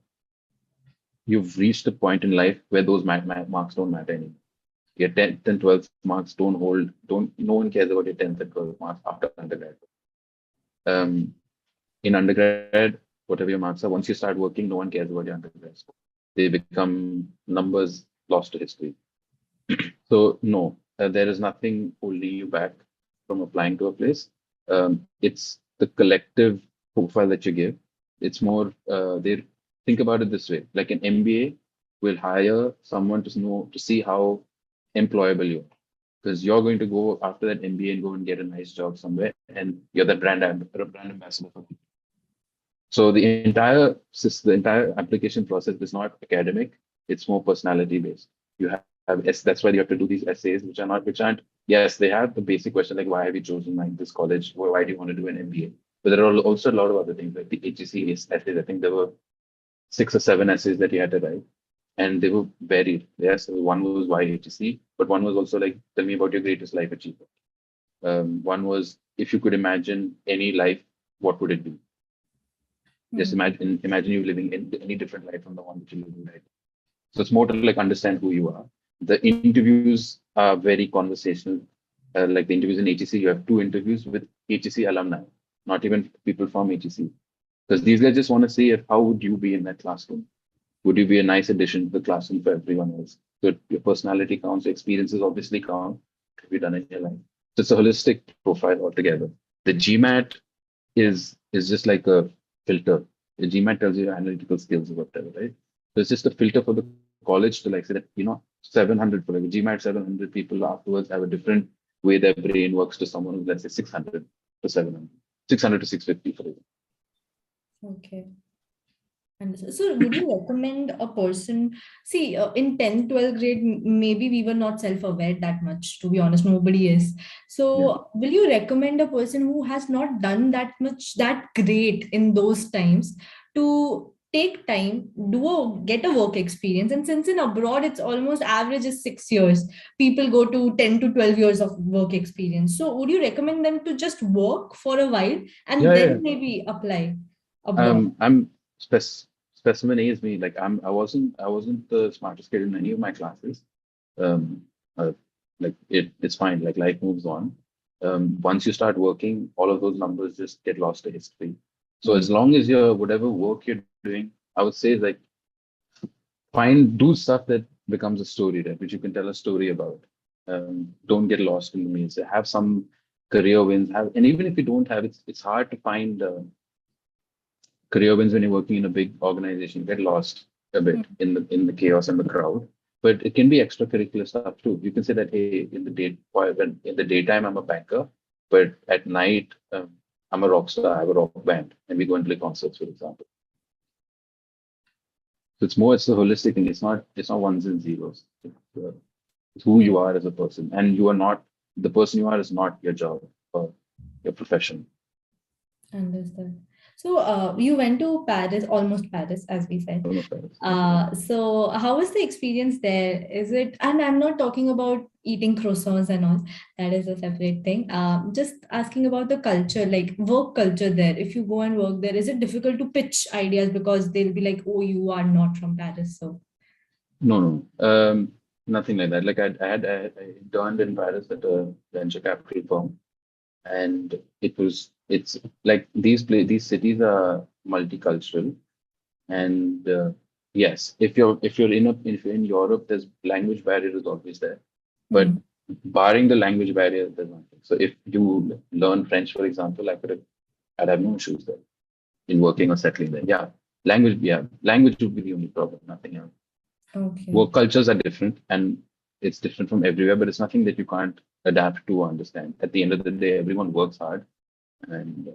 you've reached a point in life where those marks don't matter anymore. Your 10th and 12th marks no one cares about your 10th and 12th marks after undergrad. Um, in undergrad, whatever your marks are, once you start working, no one cares about your undergrad score. They become numbers lost to history. So no, there is nothing holding you back from applying to a place. It's the collective profile that you give. It's more, they think about it this way, like an MBA will hire someone to see how employable you are. Because you're going to go after that MBA and go and get a nice job somewhere, and you're the brand ambassador for people. So the entire application process is not academic; it's more personality based. You that's why you have to do these essays, which aren't. Yes, they have the basic question like why have you chosen like this college? Why do you want to do an MBA? But there are also a lot of other things like the HEC essays. I think there were 6 or 7 essays that you had to write, and they were varied. Yes, one was why HEC, but one was also like tell me about your greatest life achievement. One was if you could imagine any life, what would it be? Just imagine you living in any different life from the one that you're living right. So it's more to like understand who you are. The interviews are very conversational. Like the interviews in HEC, you have 2 interviews with HEC alumni, not even people from HEC. Because these guys just want to see if how would you be in that classroom? Would you be a nice addition to the classroom for everyone else? So your personality counts, your experiences obviously count. What have you done in your life? So it's a holistic profile altogether. The GMAT is just like a filter. The GMAT tells you your analytical skills or whatever, right? So it's just a filter for the college to like say that, 700 for like a GMAT 700 people afterwards have a different way their brain works to someone who's let's say 600 to 700, 600 to 650 for example. Okay. Understood. So would you recommend a person, see, in 10th, 12th grade, maybe we were not self-aware that much, to be honest, nobody is. Yeah. So will you recommend a person who has not done that much, that great in those times to take time, get a work experience? And since in abroad, it's almost average is 6 years, people go to 10 to 12 years of work experience. So would you recommend them to just work for a while and Yeah, yeah. then maybe apply abroad? I'm specimen A is me. Like I wasn't the smartest kid in any of my classes. Um, uh, like it's fine. Like life moves on. Once you start working, all of those numbers just get lost to history. So Hmm. as long as you're whatever work you're doing, I would say like do stuff that becomes a story, right? Which you can tell a story about. Don't get lost in the maze. Have some career wins. And even if you don't have, it's hard to find. Career wins when you're working in a big organization. You get lost a bit in the chaos and the crowd. But it can be extracurricular stuff too. You can say that hey, when in the daytime I'm a banker, but at night I'm a rock star. I have a rock band, and we go and play concerts, for example. So it's a holistic thing. It's not ones and zeros. It's who Hmm. you are as a person, and you are not the person you are is not your job or your profession. Understood. So you went to Paris, almost Paris, as we said. Almost that. Yeah. So how was the experience there? Is it, and I'm not talking about eating croissants and all, that is a separate thing. Just asking about the culture, like work culture there. If you go and work there, is it difficult to pitch ideas because they'll be like, oh, you are not from Paris, so. No, no, nothing like that. Like I interned in Paris at a venture capital firm, and it's like these cities are multicultural, and yes, if you're in Europe, there's language barrier is always there, but Hmm. barring the language barrier, there's nothing. So if you learn French, for example, I'd have no issues there in working or settling there. Language would be the only problem, nothing else. Okay. Work cultures are different and it's different from everywhere, but it's nothing that you can't adapt to or understand. At the end of the day, everyone works hard and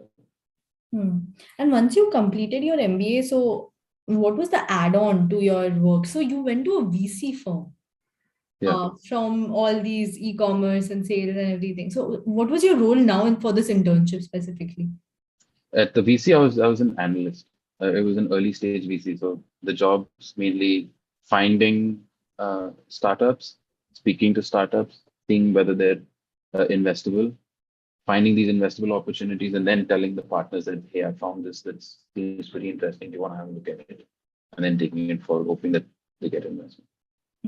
Hmm. And once you completed your MBA, so what was the add-on to your work? So you went to a VC firm. yeah. From all these e-commerce and sales and everything. So what was your role now for this internship specifically? At the VC, I was an analyst. It was an early stage VC, so the job's mainly finding startups, speaking to startups, seeing whether they're investable, finding these investable opportunities, and then telling the partners that hey, I found this that seems pretty interesting. Do you want to have a look at it? And then taking it forward, hoping that they get investment.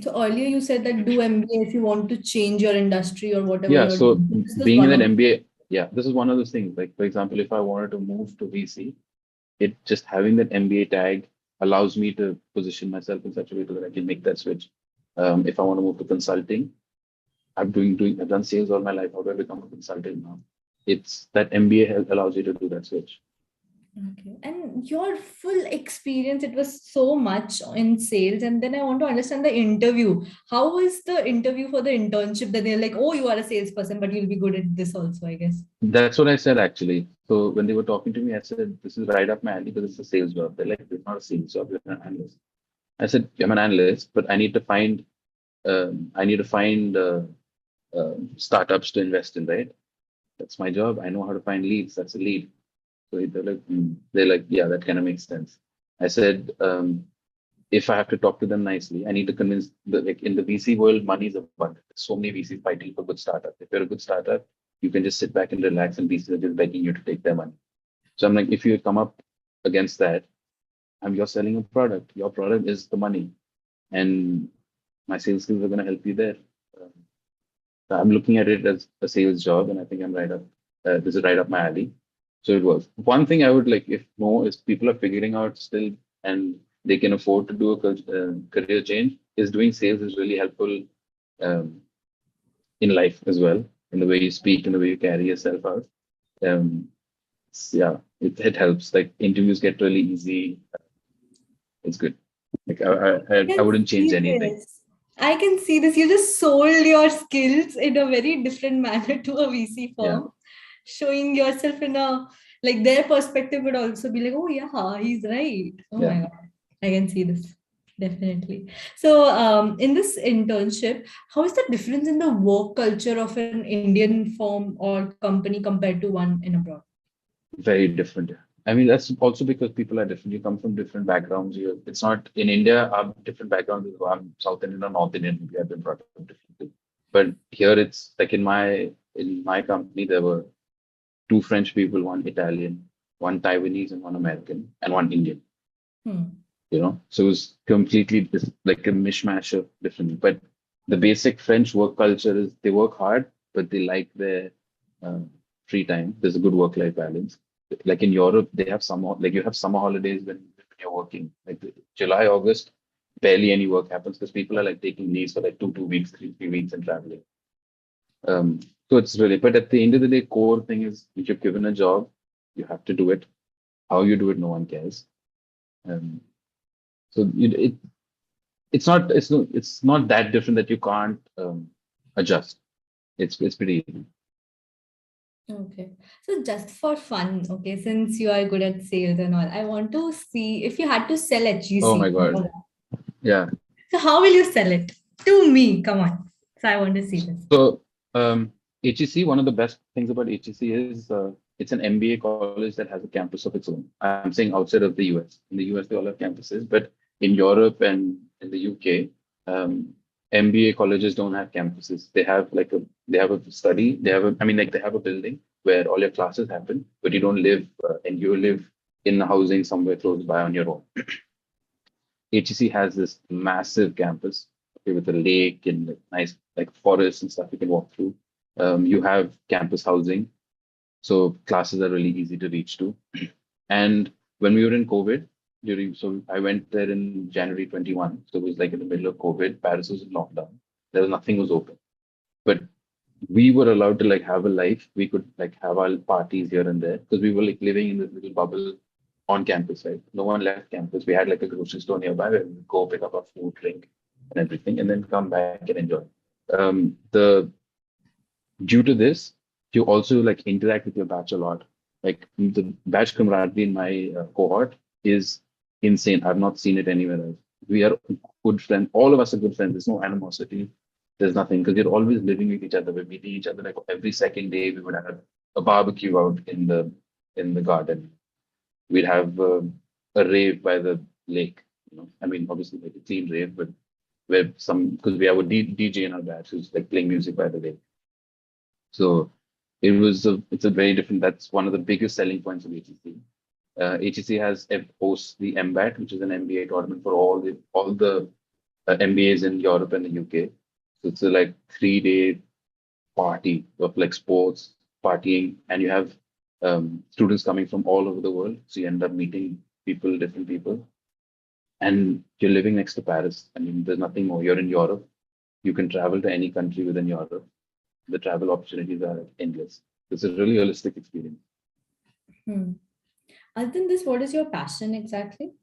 So earlier you said that do MBA if you want to change your industry or whatever Yeah, you're so doing. So this was being in one that of. MBA, yeah, this is one of those things. Like, for example, if I wanted to move to VC, it just having that MBA tag allows me to position myself in such a way that I can make that switch. If I want to move to consulting, I've done sales all my life. How do I become a consultant now? It's that MBA allows you to do that switch. Okay. And your full experience, it was so much in sales. And then I want to understand the interview. How was the interview for the internship that they're like, oh, you are a salesperson, but you'll be good at this also, I guess. That's what I said actually. So when they were talking to me, I said, "This is right up my alley because it's a sales job." They're like, "It's not a sales job. You're an analyst." I said, "I'm an analyst, but I need to find startups to invest in, right? That's my job. I know how to find leads. That's a lead." So they're like, "Yeah, that kind of makes sense." I said, "If I have to talk to them nicely, I need to convince like in the VC world, money is abundant. There's so many VCs fighting for good startups. If you're a good startup, you can just sit back and relax, and VCs are just begging you to take their money." So I'm like, if you come up against that, you're selling a product. Your product is the money, and my sales skills are going to help you there. Um, so I'm looking at it as a sales job, and I think I'm right up. This is right up my alley. So it was one thing I would like. If more is people are figuring out still, and they can afford to do a career change, is doing sales is really helpful um, in life as well, in the way you speak, in the way you carry yourself out. Um, yeah, it helps. Like interviews get really easy. It's good. Like I Can wouldn't change see anything. this. I can see this. You just sold your skills in a very different manner to a VC Yeah, firm, showing yourself in a like their perspective would also be like, oh yeah, he's right. Oh yeah. my God. I can see this. Definitely. So in this internship, how is the difference in the work culture of an Indian firm or company compared to one in abroad? Very different. I mean, that's also because people are different. You come from different backgrounds. It's not in India, our different backgrounds. I'm South Indian or North Indian. We have been brought up differently. But here it's like in my company, there were two French people, one Italian, one Taiwanese, and one American, and one Indian. Hmm. So it was completely like a mishmash of different. But the basic French work culture is they work hard, but they like their uh, free time. There's a good work-life balance. Like in Europe, they have summer, like you have summer holidays when you're working. Like July, August, barely any work happens because people are like taking leaves for like two weeks, three weeks and traveling. So it's really, but at the end of the day, core thing is if you're given a job, you have to do it. How you do it, no one cares. Um, so it's not that different that you can't adjust. It's pretty easy. Okay. So just for fun, okay, since you are good at sales and all, I want to see if you had to sell Oh my HEC. God. Yeah. So how will you sell it? To me, come on. So I want to see this. So HEC, one of the best things about HEC is it's an MBA college that has a campus of its own. I'm saying outside of the US. In the US, they all have campuses, but in Europe and in the UK, um, MBA colleges don't have campuses. They have a study. I mean, like they have a building where all your classes happen, but you don't live and you live in a housing somewhere close by on your own. HEC has this massive campus, okay, with a lake and like, nice like forests and stuff you can walk through. You have campus housing, so classes are really easy to reach to. And when we were in COVID, so I went there in January 21, so it was like in the middle of COVID. Paris was in lockdown. Nothing was open, but we were allowed to like have a life. We could like have our parties here and there because we were like living in this little bubble on campus, right? No one left campus. We had like a grocery store nearby where we would go pick up our food, drink, and everything, and then come back and enjoy. The Due to this, you also like interact with your batch a lot. Like the batch camaraderie in my cohort is insane. I've not seen it anywhere else. We are good friends. All of us are good friends. There's no animosity. There's nothing because we're always living with each other. We're meeting each other like every second day. We would have a barbecue out in the garden. We'd have a rave by the lake. I mean, obviously like a clean rave, but where some because we have a DJ in our batch who's like playing music by the lake. So it's a very different. That's one of the biggest selling points of HEC. HEC hosts the MBAT, which is an MBA tournament for all the MBAs in Europe and the UK. So it's a like 3 day party of like sports, partying, and you have students coming from all over the world. So you end up meeting different people, and you're living next to Paris. I mean, there's nothing more. You're in Europe. You can travel to any country within Europe. The travel opportunities are endless. It's a really holistic experience. Hmm. Other than this, what is your passion exactly?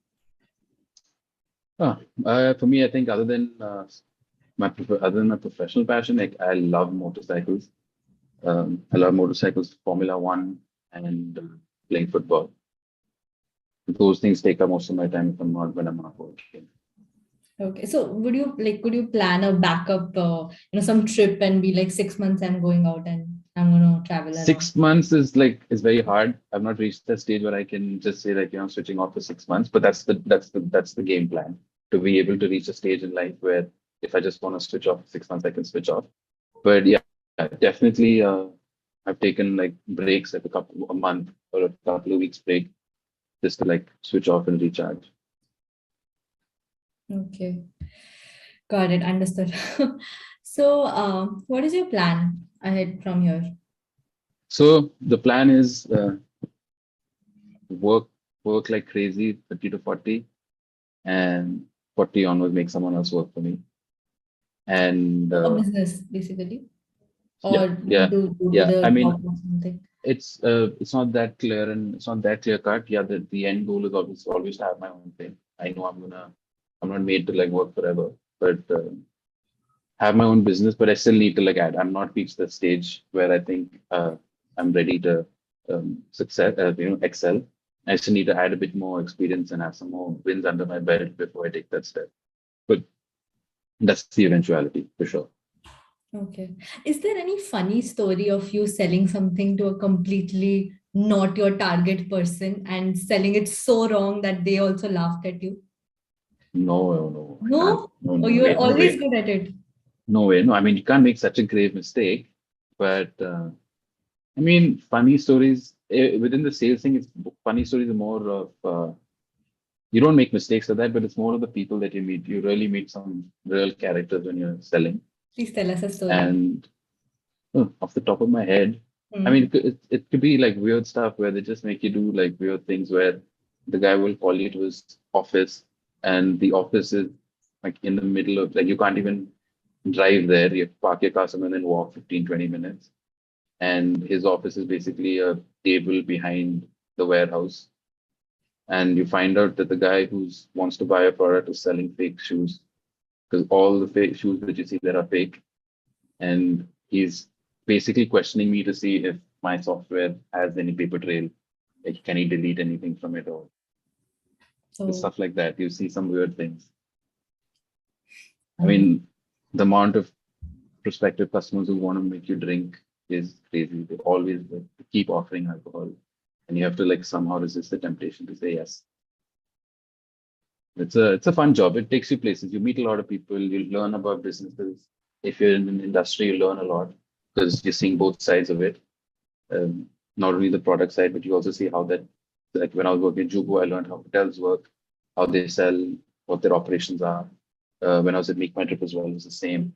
For me, I think other than my professional passion, like I love motorcycles. I love motorcycles, Formula One, and playing football. Those things take up most of my time if I'm not when I'm not working. Okay, so could you plan a backup, some trip and be like 6 months I'm going out and I'm gonna travel around? 6 months is very hard. I've not reached that stage where I can just say like switching off for 6 months, but that's the game plan to be able to reach a stage in life where if I just want to switch off for 6 months, I can switch off. But yeah, definitely I've taken like breaks like a month or a couple of weeks break just to like switch off and recharge. Okay, got it, understood. So, what is your plan ahead from here? So the plan is work work like crazy, 30 to 40, and 40 onwards make someone else work for me. And A business, basically, yeah, or yeah, do with yeah. a I mean, job or something. it's not that clear and it's not that clear cut. Yeah, the end goal is always to have my own thing. I know I'm not made to like work forever, but have my own business. But I still need to like add. I'm not reached the stage where I think I'm ready to excel. I still need to add a bit more experience and have some more wins under my belt before I take that step. But that's the eventuality for sure. Okay. Is there any funny story of you selling something to a completely not your target person and selling it so wrong that they also laughed at you? No, no, no, I can't. No? No, Oh, no you're way, no always way, good at it. no way. No, I mean you can't make such a grave mistake. But I mean, funny stories within the sales thing. It's funny stories are more of you don't make mistakes with that, but it's more of the people that you meet. You really meet some real characters when you're selling. Please tell us a story. And off the top of my head, I mean, Hmm. it could be like weird stuff where they just make you do like weird things where the guy will call you to his office and the office is like in the middle of like you can't even drive there. You have to park your car somewhere and then walk 15, 20 minutes. And his office is basically a table behind the warehouse. And you find out that the guy who's wants to buy a product is selling fake shoes because all the fake shoes that you see there are fake. And he's basically questioning me to see if my software has any paper trail. Like, can he delete anything from it or So, stuff like that? You see some weird things. I oh, mean, the amount of prospective customers who want to make you drink is crazy. They always like, keep offering alcohol, and you have to like somehow resist the temptation to say yes. It's a fun job. It takes you places. You meet a lot of people. You learn about businesses. If you're in an industry, you learn a lot because you're seeing both sides of it. Not only the product side, but you also see how that. Like when I was working at Jugo, I learned how hotels work, how they sell, what their operations are. When I was at MakeMyTrip as well, it was the same.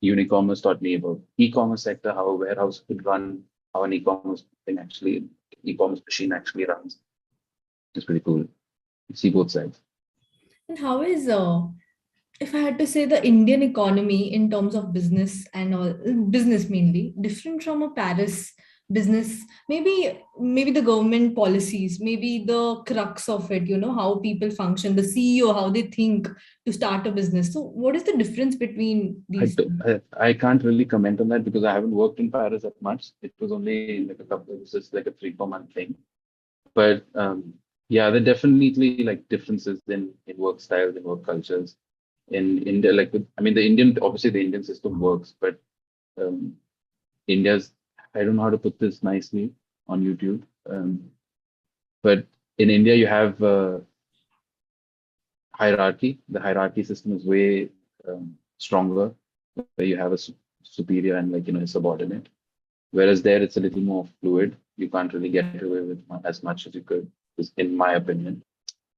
Unicommerce taught me about e-commerce sector, how a warehouse could run, how an e-commerce machine actually runs. It's pretty cool. You see both sides. and how is if I had to say the Indian economy in terms of business and all, business mainly, different from a Paris business, maybe the government policies, maybe the crux of it, how people function, the CEO, how they think to start a business. So what is the difference between I, these d- two? I can't really comment on that because I haven't worked in Paris that much. It was only like it was just like a 3, 4 month thing. But yeah, there are definitely like differences in work styles and work cultures in India. I mean, obviously the Indian system works, but um, India's, I don't know how to put this nicely on YouTube. But in India, you have hierarchy. The hierarchy system is way stronger, where you have a superior and like a subordinate. Whereas there, it's a little more fluid. You can't really get away with as much as you could, is in my opinion.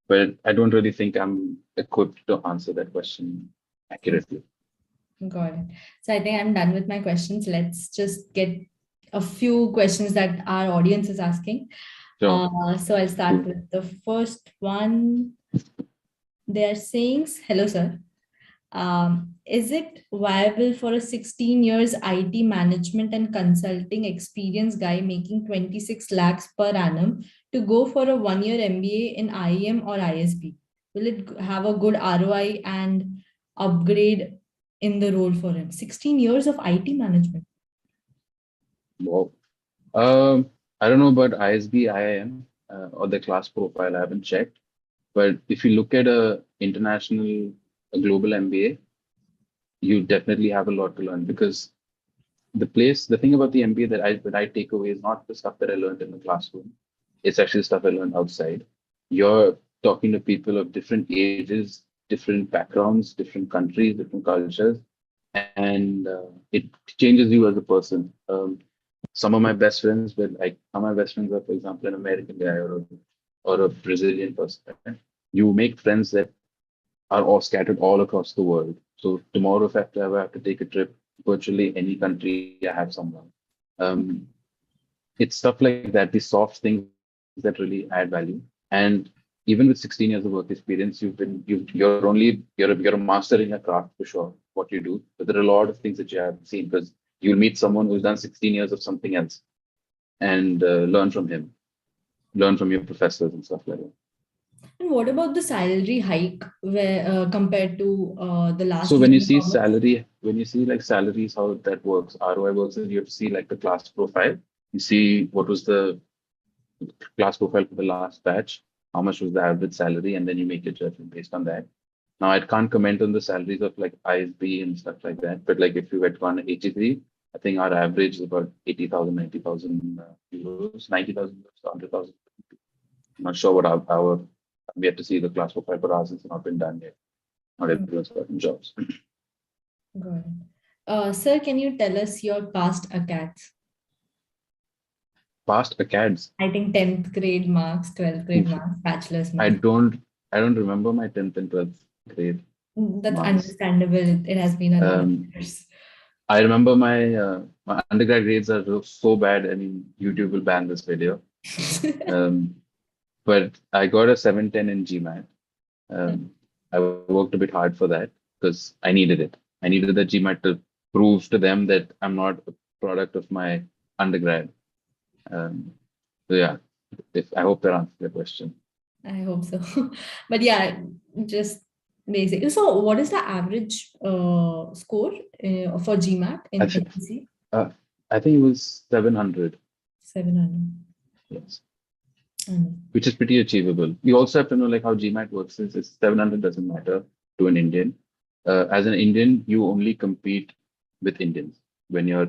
But I don't really think I'm equipped to answer that question accurately. Got it. So I think I'm done with my questions. Let's just get a few questions that our audience is asking. So, So I'll start cool. with the first one. They are saying, hello, sir. Is it viable for a 16 years IT management and consulting experience guy making 26 lakhs per annum to go for a 1 year MBA in IEM or ISB? Will it have a good ROI and upgrade in the role for him? 16 years of IT management. Wow. I don't know about ISB, IIM, or the class profile. I haven't checked. But if you look at a global MBA, you definitely have a lot to learn because the thing about the MBA that I take away is not the stuff that I learned in the classroom. It's actually stuff I learned outside. You're talking to people of different ages, different backgrounds, different countries, different cultures, and it changes you as a person. Some of my best friends some of my best friends are, for example, an American guy or a Brazilian person. Right? You make friends that are all scattered all across the world. So tomorrow, if I have to take a trip, virtually any country, I have someone. Um, it's stuff like that, the soft things that really add value. And even with 16 years of work experience, you're a master in your craft for sure, what you do. But there are a lot of things that you haven't seen because you'll meet someone who's done 16 years of something else and learn from him, learn from your professors and stuff like that. And what about the salary hike where compared to the last So when you year? see salary, when you see like salaries, how that works, ROI works, is you have to see like the class profile. You see what was the class profile for the last batch, how much was the average salary, and then you make a judgment based on that. Now I can't comment on the salaries of like ISB and stuff like that, but like if you had gone HEC, I think our average is about 80,000, 90,000 euros, 90,000 euros, 100,000. I'm not sure what our we have to see the class profile for ours. It's not been done yet. Not everyone's gotten jobs. Got it. Sir, can you tell us your past ACADS? Past acads. I think 10th grade marks, 12th grade marks, bachelor's I marks. don't remember my 10th and 12th grade That's marks. understandable. It has been a lot of years. I remember my undergrad grades are so bad. I mean, YouTube will ban this video. But I got a 710 in GMAT. I worked a bit hard for that because I needed it. I needed the GMAT to prove to them that I'm not a product of my undergrad. So yeah, I hope that answers the question. I hope so. But yeah, just basic. So what is the average score for GMAT in I think HEC? I think it was 700. 700. Yes. Mm. Which is pretty achievable. You also have to know like how GMAT works is 700 doesn't matter to an Indian. As an Indian, you only compete with Indians when your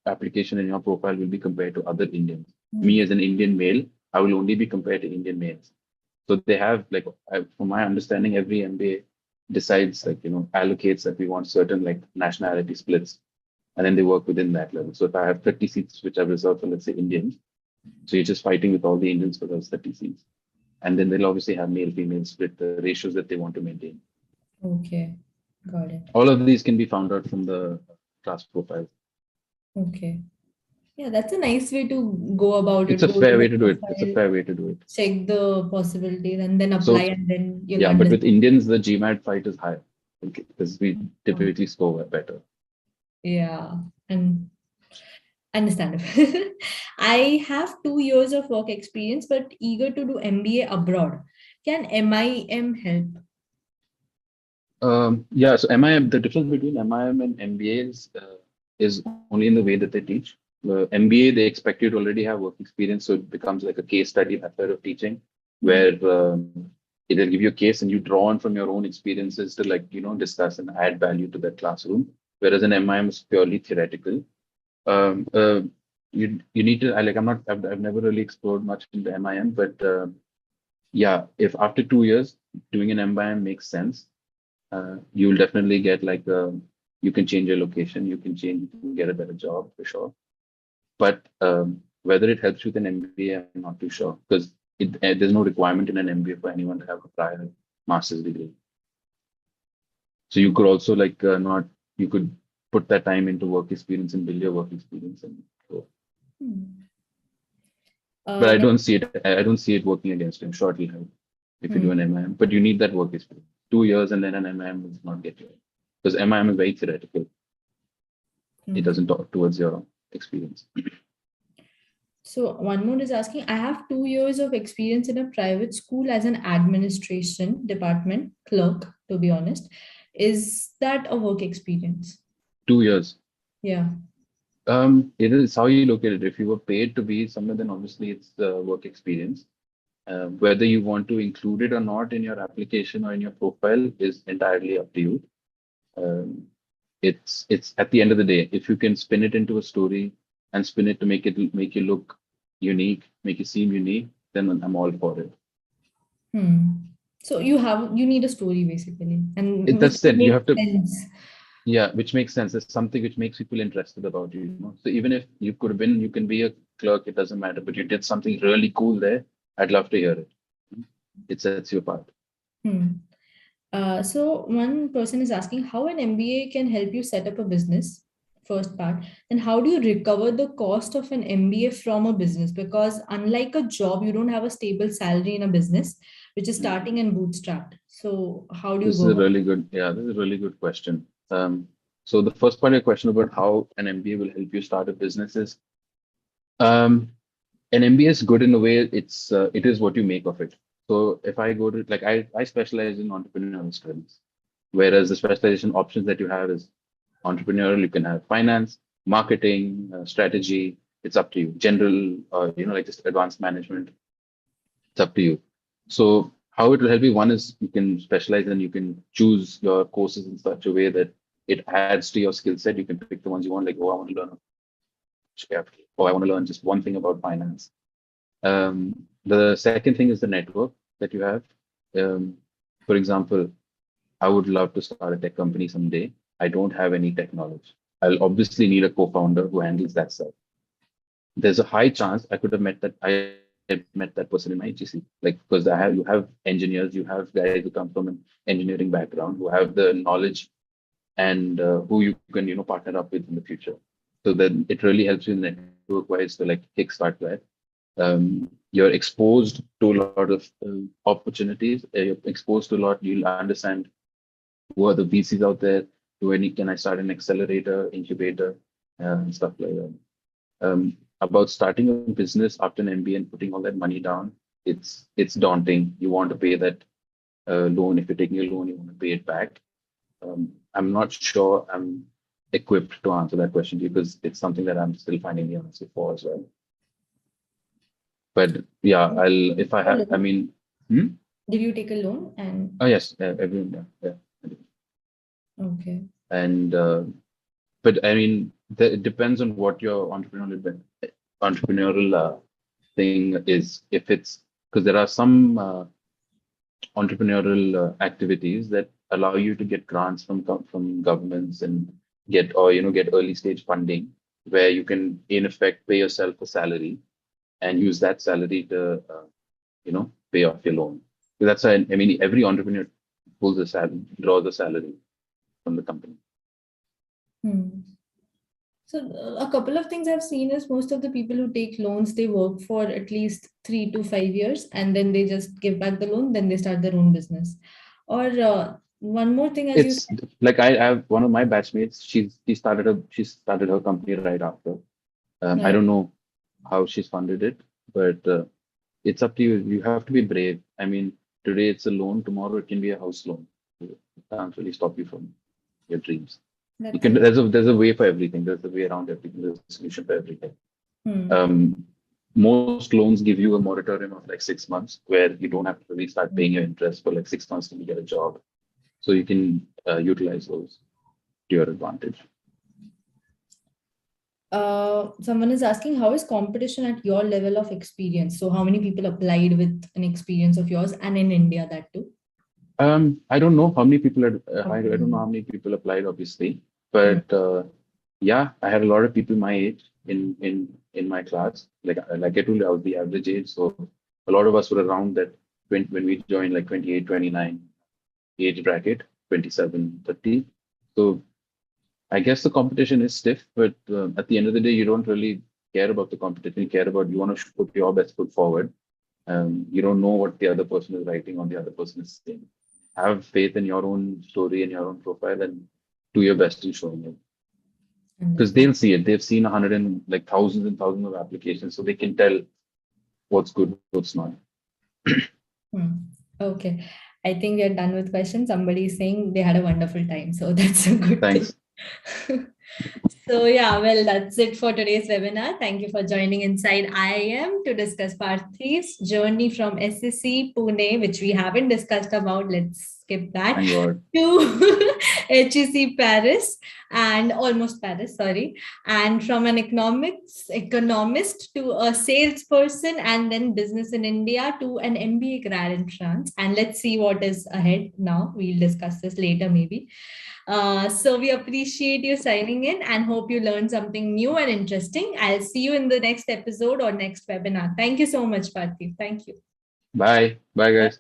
application and your profile will be compared to other Indians. Me as an Indian male, I will only be compared to Indian males. So they have like, from my understanding, every MBA decides like allocates that we want certain like nationality splits, and then they work within that level. So if I have 30 seats which are reserved for let's say Indians, so you're just fighting with all the Indians for those 30 seats. And then they'll obviously have male, female split, the ratios that they want to maintain. Okay, got it. All of these can be found out from the class profiles. Okay. Yeah, that's a nice way to go about It's it. a Go to fair way the to do it. It's a profile, fair way to do it. check the possibilities, and then apply, So and then you'll yeah, but with understand. Indians, the GMAT fight is higher because we typically score better. Yeah, and understandable. I have 2 years of work experience, but eager to do MBA abroad. Can MIM help? Yeah, so MIM, the difference between MIM and MBA is only in the way that they teach. MBA, they expect you to already have work experience, so it becomes like a case study method of teaching, where it'll give you a case and you draw on from your own experiences to like discuss and add value to that classroom. Whereas an MIM is purely theoretical. You need to I've never really explored much into MIM, but yeah, if after 2 years doing an MIM makes sense, you'll definitely get like you can change your location, you can get a better job for sure. But whether it helps with an MBA, I'm not too sure because there's no requirement in an MBA for anyone to have a prior master's degree. So you could also like not you could put that time into work experience and build your work experience and go. But I don't see it. I don't see it working against him. Sure, it'll help if you do an MIM, but you need that work experience. 2 years and then an MIM will not get you. Because MIM is very theoretical. It doesn't talk towards your experience. So one more is asking, I have 2 years of experience in a private school as an administration department clerk, to be honest. Is that a work experience? 2 years. Yeah. It is how you look at it. If you were paid to be somewhere, then obviously it's the work experience. Whether you want to include it or not in your application or in your profile is entirely up to you. It's at the end of the day, if you can spin it into a story and spin it to make you look unique, make you seem unique, then I'm all for it. So you need a story basically, and which That's it. You makes have to, sense. yeah, which makes sense. It's something which makes people interested about you, you know. So even if you could have been, you can be a clerk, it doesn't matter, but you did something really cool there. I'd love to hear it. It sets you apart. So one person is asking how an MBA can help you set up a business. First part. Then how do you recover the cost of an MBA from a business? Because unlike a job, you don't have a stable salary in a business, which is starting and bootstrapped. So how do you This go is a about really good, yeah, this is a really good question. So the first part of your question about how an MBA will help you start a business is, an MBA is good in a way. It is what you make of it. So if I go to like I specialize in entrepreneurial studies, whereas the specialization options that you have is entrepreneurial. You can have finance, marketing, strategy. It's up to you. General, like just advanced management. It's up to you. So how it will help you, one is you can specialize and you can choose your courses in such a way that it adds to your skill set. You can pick the ones you want, like, oh, I want to learn capital, or I want to learn just one thing about finance. The second thing is the network that you have. For example, I would love to start a tech company someday. I don't have any tech knowledge. I'll obviously need a co-founder who handles that stuff. There's a high chance I could have met that person in my HEC, like because you have engineers, you have guys who come from an engineering background who have the knowledge and who you can partner up with in the future. So then it really helps you in network-wise to like kickstart that. You're exposed to a lot of opportunities. You're exposed to a lot. You'll understand who are the VCs out there. Can I start an accelerator, incubator, and stuff like that. About starting a business after an MBA and putting all that money down, it's daunting. You want to pay that loan. If you're taking a loan, you want to pay it back. I'm not sure I'm equipped to answer that question because it's something that I'm still finding the answer for as well. But yeah, Did you take a loan? And oh yes, everyone, yeah. okay. And but I mean, it depends on what your entrepreneurial thing is. If it's because there are some entrepreneurial activities that allow you to get grants from governments and get early stage funding where you can in effect pay yourself a salary and use that salary to pay off your loan. So that's why I mean every entrepreneur pulls a salary, draws a salary from the company. So a couple of things I've seen is most of the people who take loans, they work for at least 3 to 5 years and then they just give back the loan, then they start their own business. Or one more thing, as you It's said, like I have one of my batchmates. She started her company right after. I don't know how she's funded it, but it's up to you. You have to be brave. I mean, today it's a loan, tomorrow it can be a house loan. It can't really stop you from your dreams. You can. There's a way for everything. There's a way around everything. There's a solution for everything. Most loans give you a moratorium of like 6 months, where you don't have to really start paying your interest for like 6 months till you get a job. So you can utilize those to your advantage. Someone is asking, how is competition at your level of experience? So how many people applied with an experience of yours, and in India that too? I don't know how many people I don't know how many people applied, obviously, but yeah, I had a lot of people my age in my class. Like I told you, I was the average age, so a lot of us were around that when we joined, like 28, 29 age bracket, 27, 30. So I guess the competition is stiff, but at the end of the day, you don't really care about the competition. You want to put your best foot forward. You don't know what the other person is writing or the other person is saying. have faith in your own story and your own profile and do your best in showing it. Because Understand. they'll see it. They've seen thousands and thousands of applications, so they can tell what's good, what's not. Okay. I think we are done with questions. Somebody is saying they had a wonderful time. So that's a good Thanks. thing. So yeah, well, that's it for today's webinar. Thank you for joining Inside IIM to discuss Parthiv's journey from SSC Pune, which we haven't discussed about. Let's skip that. Thank God. To HEC Paris and almost Paris, sorry. And from an economist to a salesperson and then business in India to an MBA grad in France. And let's see what is ahead now. We'll discuss this later maybe. So we appreciate you signing in and hope you learned something new and interesting. I'll see you in the next episode or next webinar. Thank you so much, Parthiv. Thank you. Bye. Bye, guys.